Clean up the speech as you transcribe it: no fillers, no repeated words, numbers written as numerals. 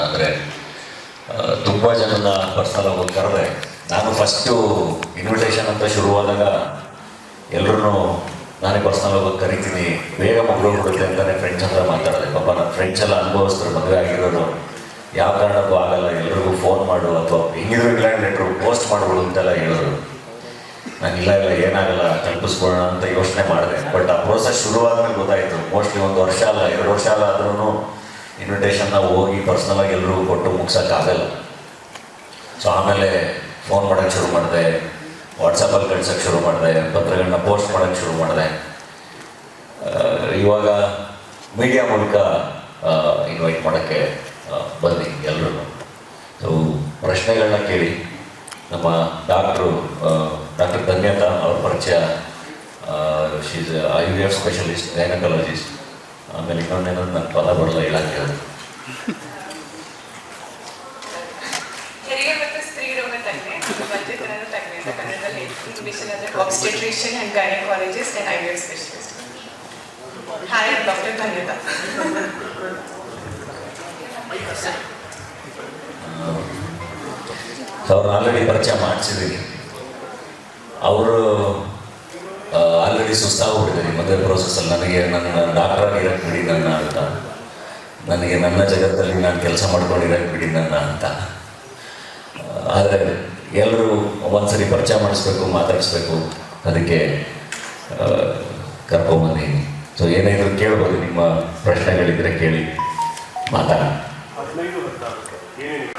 ಅಂದರೆ ತುಂಬ ಜನನ ಪರ್ಸನಲ್ ಆಗಿ ಕರೆದೆ. ನಾನು ಫಸ್ಟು ಇನ್ವಿಟೇಷನ್ ಅಂತ ಶುರುವಾದಾಗ ಎಲ್ಲರೂ ನಾನೇ ಪರ್ಸನಲ್ ಆಗಿ ಕರಿತೀನಿ, ಬೇಗ ಮಗಳು ಕೊಡುತ್ತೆ ಅಂತಲೇ ಫ್ರೆಂಡ್ಸ್ ಹತ್ರ ಮಾತಾಡಿದೆ. ಪಾಪ ನನ್ನ ಫ್ರೆಂಡ್ಸ್ ಎಲ್ಲ ಅನುಭವಿಸ್ತಾರೆ, ಮದುವೆ ಆಗಿರೋರು, ಯಾವ ಕಾರಣಕ್ಕೂ ಆಗಲ್ಲ, ಎಲ್ರಿಗೂ ಫೋನ್ ಮಾಡು ಅಥವಾ ಹೆಂಗಿದ್ರು ಇಂಗ್ಲೆಂಡ್ ಲೆಟ್ರು ಪೋಸ್ಟ್ ಮಾಡ್ಬೋದು ಅಂತೆಲ್ಲ ಹೇಳಿದ್ರು. ನಾನು ಇಲ್ಲ ಏನಾಗಲ್ಲ ತಲುಪಿಸ್ಕೊಳ್ಳೋಣ ಅಂತ ಯೋಚನೆ ಮಾಡಿದೆ. ಬಟ್ ಆ ಪ್ರೋಸೆಸ್ ಶುರುವಾದ್ಮೇಲೆ ಗೊತ್ತಾಯಿತು, ಮೋಸ್ಟ್ಲಿ 1 ವರ್ಷ ಅಲ್ಲ 2 ವರ್ಷ ಅಲ್ಲ ಆದ್ರೂ ಇನ್ವಿಟೇಷನ್ನ ಹೋಗಿ ಪರ್ಸ್ನಲಾಗಿ ಎಲ್ರಿಗೂ ಕೊಟ್ಟು ಮುಗ್ಸೋಕ್ಕಾಗಲ್ಲ. ಸೊ ಆಮೇಲೆ ಫೋನ್ ಮಾಡೋಕ್ಕೆ ಶುರು ಮಾಡಿದೆ, ವಾಟ್ಸಪ್ಪಲ್ಲಿ ಕಳ್ಸೋಕ್ಕೆ ಶುರು ಮಾಡಿದೆ, ಪತ್ರಗಳನ್ನ ಪೋಸ್ಟ್ ಮಾಡೋಕ್ಕೆ ಶುರು ಮಾಡಿದೆ. ಇವಾಗ ಮೀಡಿಯಾ ಮೂಲಕ ಇನ್ವೈಟ್ ಮಾಡೋಕ್ಕೆ ಬನ್ನಿ ಎಲ್ಲರೂ. ಸೊ ಪ್ರಶ್ನೆಗಳನ್ನ ಕೇಳಿ. ನಮ್ಮ ಡಾಕ್ಟರ್ ಧನ್ಯತಾ ಅವ್ರ ಪರಿಚಯ, ಶೀಸ್ IVF ಸ್ಪೆಷಲಿಸ್ಟ್, ಗೈನಕಾಲಜಿಸ್ಟ್. ಆಮೇಲೆ ಇನ್ನೊಂದೇನೋ ನನ್ನ ಪದ ಬರಲ್ಲ ಹೇಳಕ್ಕೆ. ಹೆರಿಗೆ ಮತ್ತು ಸ್ತ್ರೀ ರೋಗ ತಜ್ಞೆ, ವೈದ್ಯಕೀಯ ತಜ್ಞೆ ಅಂತ ಕನ್ನಡದಲ್ಲಿ, ಇಂಗ್ಲಿಷಲ್ಲಿ ಅಂದರೆ obstetrician and gynaecologist and IVF specialist. Hi, doctor Dhanyata. ಅವ್ರನ್ನ ಆಲ್ರೆಡಿ ಪರಿಚಯ ಮಾಡಿಸಿದ್ದೀನಿ. ಅವರು ಆಲ್ರೆಡಿ ಸುಸ್ತಾಗ್ಬಿಟ್ಟಿದ್ದೀನಿ ಮದುವೆ ಪ್ರೋಸೆಸ್ಸಲ್ಲಿ. ನನಗೆ ನನ್ನ ಡಾಕ್ಟ್ರಾಗಿ ಇರೋಕ್ಕೆ ಬಿಡಿ ನನ್ನ ಅಂತ, ನನಗೆ ನನ್ನ ಜಗತ್ತಲ್ಲಿ ನಾನು ಕೆಲಸ ಮಾಡ್ಕೊಂಡಿರೋಕ್ಕೆ ಬಿಡಿ ನನ್ನ ಅಂತ. ಆದರೆ ಎಲ್ಲರೂ ಒಂದ್ಸರಿ ಪರಿಚಯ ಮಾಡಿಸ್ಬೇಕು, ಮಾತಾಡಿಸ್ಬೇಕು, ಅದಕ್ಕೆ ಕರ್ಕೊಂಬಂದಿದ್ದೀನಿ. ಸೊ ಏನಾದರೂ ಕೇಳ್ಬೋದು, ನಿಮ್ಮ ಪ್ರಶ್ನೆಗಳಿದ್ದರೆ ಕೇಳಿ, ಮಾತಾಡೋಣ.